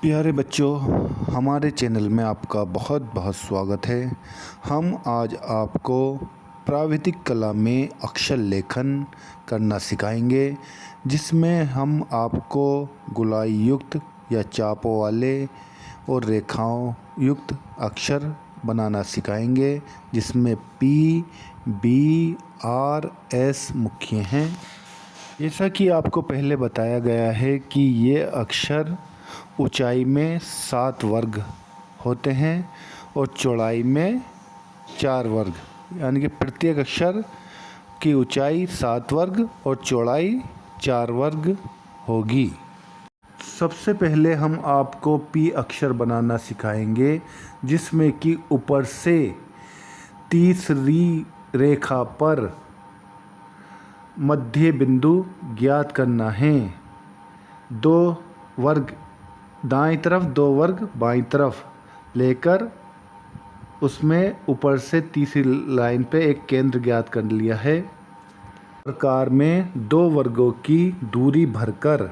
प्यारे बच्चों, हमारे चैनल में आपका बहुत बहुत स्वागत है। हम आज आपको प्राविधिक कला में अक्षर लेखन करना सिखाएंगे, जिसमें हम आपको गोलाई युक्त या चापों वाले और रेखाओं युक्त अक्षर बनाना सिखाएंगे, जिसमें पी, बी, आर, एस मुख्य हैं। जैसा कि आपको पहले बताया गया है कि ये अक्षर ऊंचाई में 7 वर्ग होते हैं और चौड़ाई में 4 वर्ग, यानी कि प्रत्येक अक्षर की ऊंचाई 7 वर्ग और चौड़ाई 4 वर्ग होगी। सबसे पहले हम आपको पी अक्षर बनाना सिखाएंगे, जिसमें कि ऊपर से तीसरी रेखा पर मध्य बिंदु ज्ञात करना है। 2 वर्ग दाईं तरफ, 2 वर्ग बाईं तरफ लेकर उसमें ऊपर से तीसरी लाइन पे एक केंद्र ज्ञात कर लिया है। प्रकार में 2 वर्गों की दूरी भरकर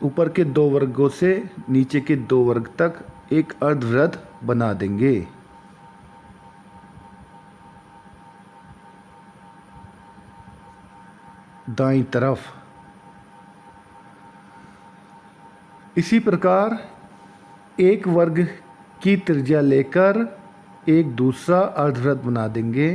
ऊपर के 2 वर्गों से नीचे के 2 वर्ग तक एक अर्धवृत्त बना देंगे। दाईं तरफ इसी प्रकार एक वर्ग की त्रिज्या लेकर एक दूसरा अर्धवृत्त बना देंगे।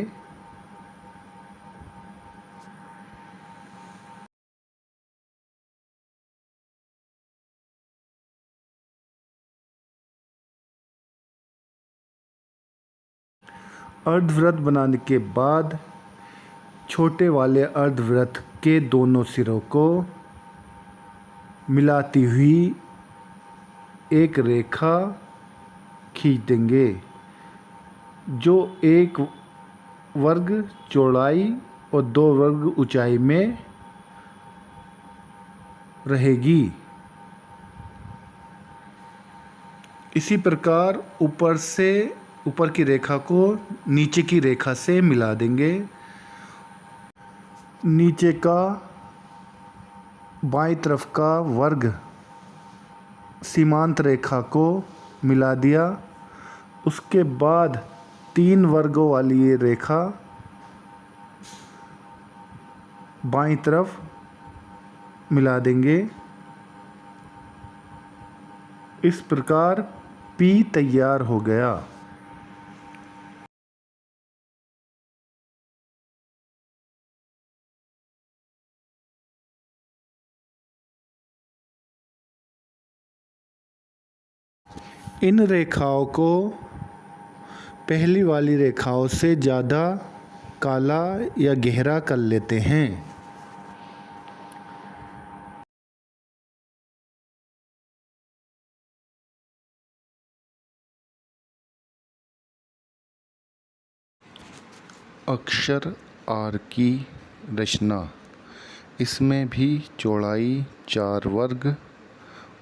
अर्धवृत्त बनाने के बाद छोटे वाले अर्धवृत्त के दोनों सिरों को मिलाती हुई एक रेखा खींच देंगे, जो 1 वर्ग चौड़ाई और 2 वर्ग ऊंचाई में रहेगी। इसी प्रकार ऊपर की रेखा को नीचे की रेखा से मिला देंगे। नीचे का बाईं तरफ का वर्ग सीमांत रेखा को मिला दिया। उसके बाद 3 वर्गों वाली ये रेखा बाईं तरफ मिला देंगे। इस प्रकार पी तैयार हो गया। इन रेखाओं को पहली वाली रेखाओं से ज़्यादा काला या गहरा कर लेते हैं। अक्षर आर की रचना, इसमें भी चौड़ाई 4 वर्ग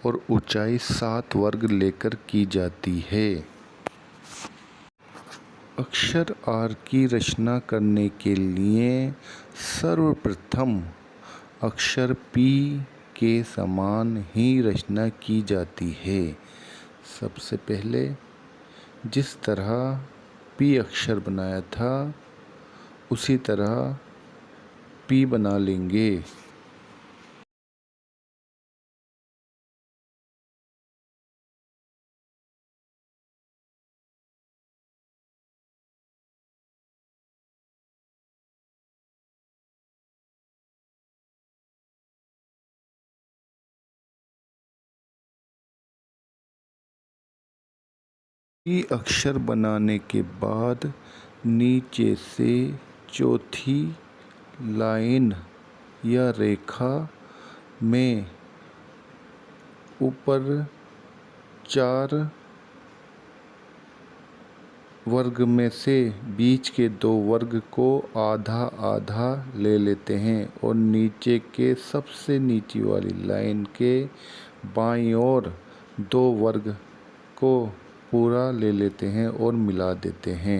और ऊंचाई 7 वर्ग लेकर की जाती है। अक्षर आर की रचना करने के लिए सर्वप्रथम अक्षर पी के समान ही रचना की जाती है। सबसे पहले जिस तरह पी अक्षर बनाया था उसी तरह पी बना लेंगे। पी अक्षर बनाने के बाद नीचे से चौथी लाइन या रेखा में ऊपर 4 वर्ग में से बीच के 2 वर्ग को आधा आधा ले लेते हैं और नीचे के सबसे नीची वाली लाइन के बाईं ओर 2 वर्ग को पूरा ले लेते हैं और मिला देते हैं।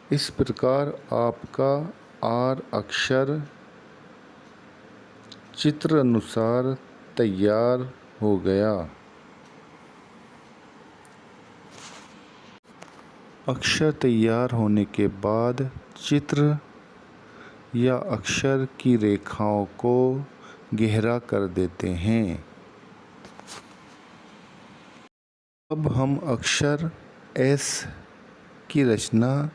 इस प्रकार आपका आर अक्षर चित्र अनुसार तैयार हो गया। अक्षर तैयार होने के बाद चित्र या अक्षर की रेखाओं को गहरा कर देते हैं। अब हम अक्षर एस की रचना,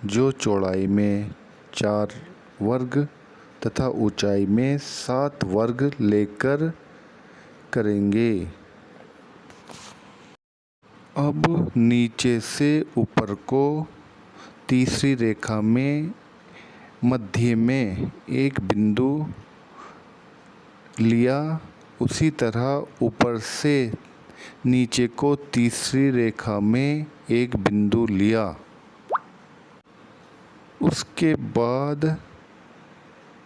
जो चौड़ाई में 4 वर्ग तथा ऊंचाई में 7 वर्ग लेकर करेंगे। अब नीचे से ऊपर को तीसरी रेखा में मध्य में एक बिंदु लिया, उसी तरह ऊपर से नीचे को तीसरी रेखा में एक बिंदु लिया। उसके बाद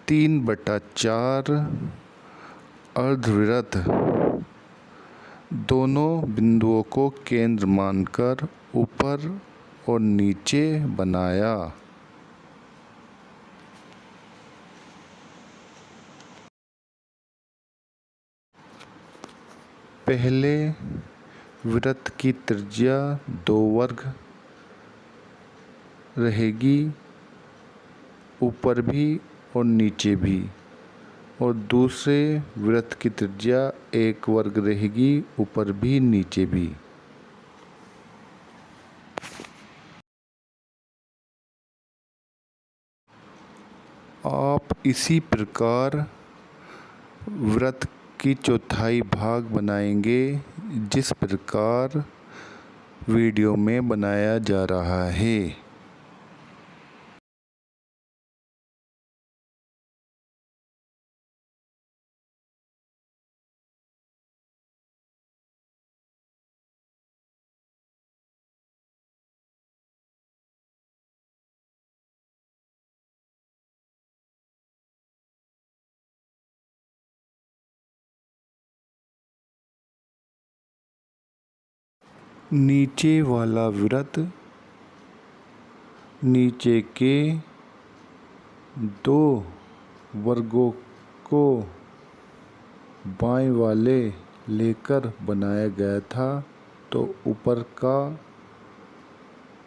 3/4 अर्धवृत्त दोनों बिंदुओं को केंद्र मानकर ऊपर और नीचे बनाया। पहले वृत्त की त्रिज्या 2 वर्ग रहेगी, ऊपर भी और नीचे भी, और दूसरे वृत्त की त्रिज्या 1 वर्ग रहेगी, ऊपर भी नीचे भी। आप इसी प्रकार वृत्त की चौथाई भाग बनाएंगे, जिस प्रकार वीडियो में बनाया जा रहा है। नीचे वाला वृत्त नीचे के 2 वर्गों को बाएं वाले लेकर बनाया गया था, तो ऊपर का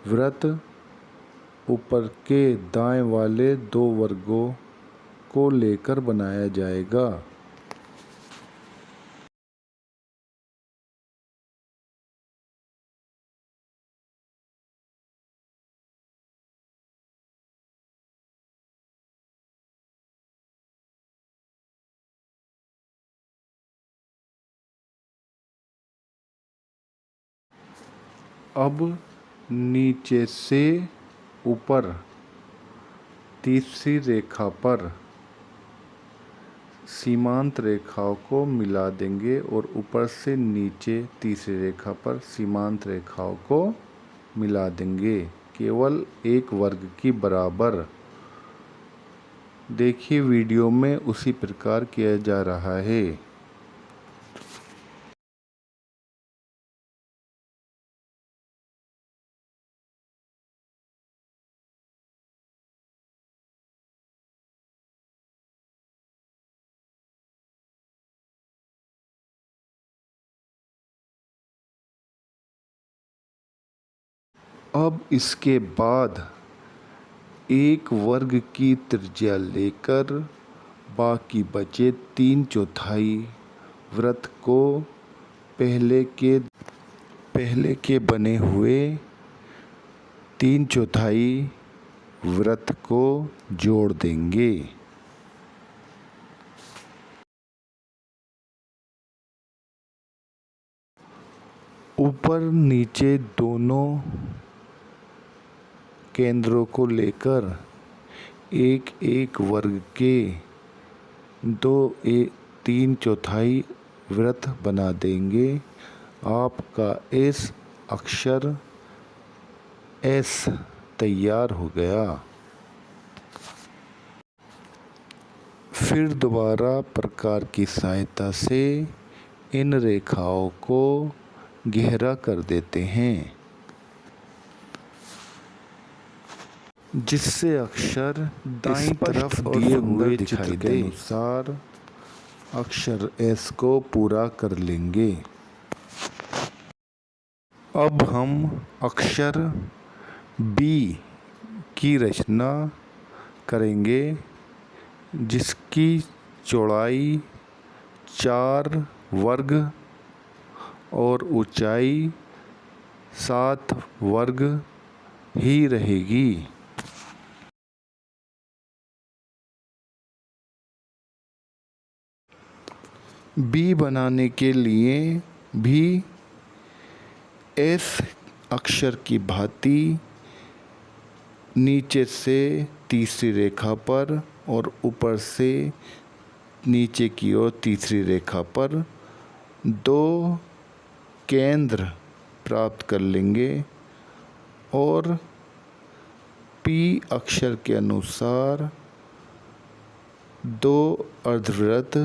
वृत्त ऊपर के दाएं वाले 2 वर्गों को लेकर बनाया जाएगा। अब नीचे से ऊपर तीसरी रेखा पर सीमांत रेखाओं को मिला देंगे और ऊपर से नीचे तीसरी रेखा पर सीमांत रेखाओं को मिला देंगे, केवल 1 वर्ग की बराबर। देखिए वीडियो में उसी प्रकार किया जा रहा है। अब इसके बाद 1 वर्ग की त्रिज्या लेकर बाकी बचे 3/4 वृत्त को पहले के बने हुए 3/4 वृत्त को जोड़ देंगे। ऊपर नीचे दोनों केंद्रों को लेकर 1 वर्ग के 3/4 वृत्त बना देंगे। आपका इस अक्षर एस तैयार हो गया। फिर दोबारा प्रकार की सहायता से इन रेखाओं को गहरा कर देते हैं। जिससे अक्षर दाईं तरफ दिए हुए चित्र के अनुसार अक्षर एस को पूरा कर लेंगे। अब हम अक्षर बी की रचना करेंगे, जिसकी चौड़ाई 4 वर्ग और ऊंचाई 7 वर्ग ही रहेगी। बी बनाने के लिए भी एस अक्षर की भांति नीचे से तीसरी रेखा पर और ऊपर से नीचे की ओर तीसरी रेखा पर 2 केंद्र प्राप्त कर लेंगे और पी अक्षर के अनुसार 2 अर्धवृत्त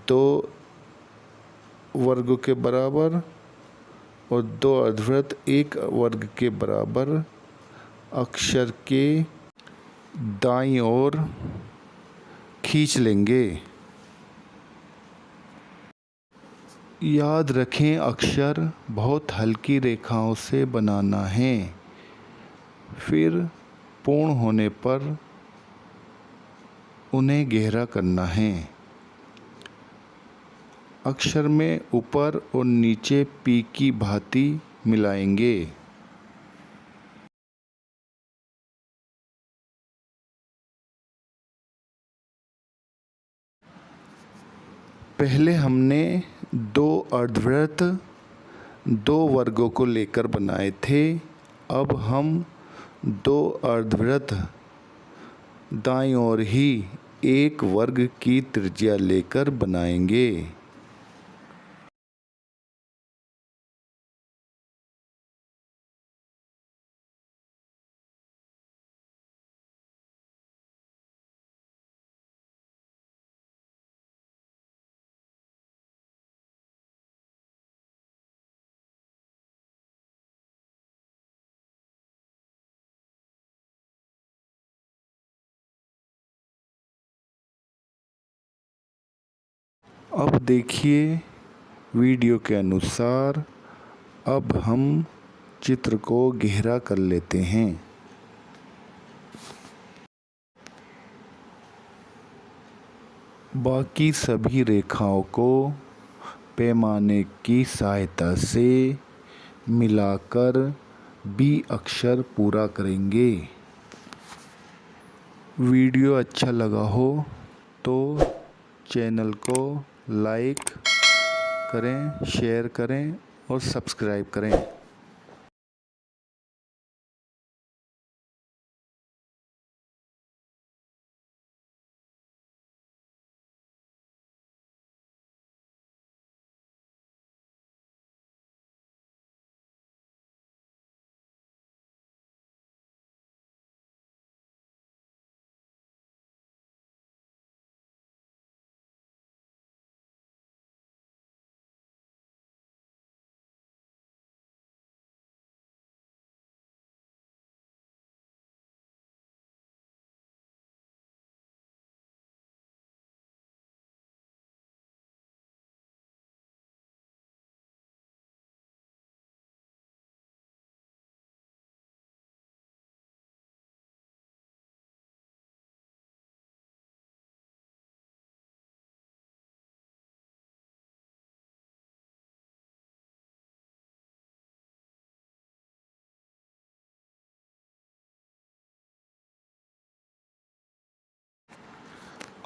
2 वर्गों के बराबर और 2 अर्धवृत्त 1 वर्ग के बराबर अक्षर के दाईं ओर खींच लेंगे। याद रखें, अक्षर बहुत हल्की रेखाओं से बनाना है, फिर पूर्ण होने पर उन्हें गहरा करना है। अक्षर में ऊपर और नीचे पी की भांति मिलाएंगे। पहले हमने 2 अर्धवृत्त 2 वर्गों को लेकर बनाए थे। अब हम 2 अर्धवृत्त दाईं ओर ही 1 वर्ग की त्रिज्या लेकर बनाएंगे। अब देखिए वीडियो के अनुसार अब हम चित्र को गहरा कर लेते हैं। बाकी सभी रेखाओं को पैमाने की सहायता से मिलाकर बी अक्षर पूरा करेंगे। वीडियो अच्छा लगा हो तो चैनल को लाइक करें, शेयर करें और सब्सक्राइब करें।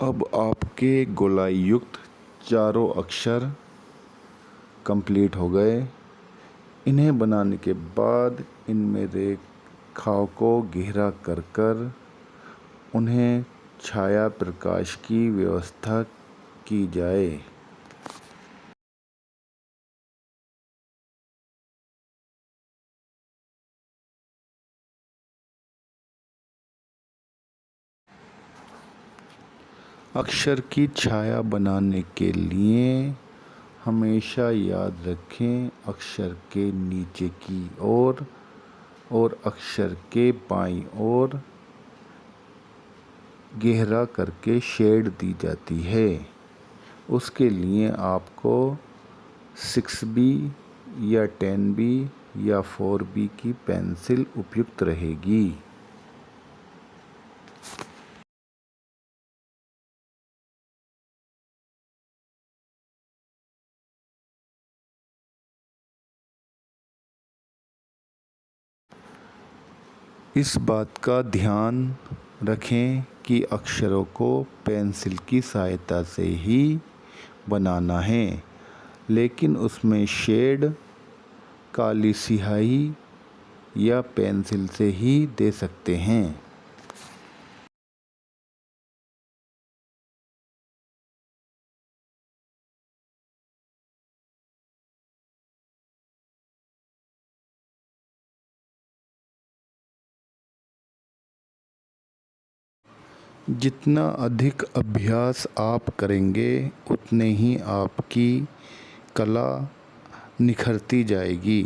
अब आपके गोलाई युक्त चारों अक्षर कंप्लीट हो गए। इन्हें बनाने के बाद इनमें रेखाओं को गहरा कर कर उन्हें छाया प्रकाश की व्यवस्था की जाए। अक्षर की छाया बनाने के लिए हमेशा याद रखें, अक्षर के नीचे की ओर और अक्षर के बाईं ओर गहरा करके शेड दी जाती है। उसके लिए आपको 6B या 10B या 4B की पेंसिल उपयुक्त रहेगी। इस बात का ध्यान रखें कि अक्षरों को पेंसिल की सहायता से ही बनाना है, लेकिन उसमें शेड काली स्याही या पेंसिल से ही दे सकते हैं। जितना अधिक अभ्यास आप करेंगे उतने ही आपकी कला निखरती जाएगी।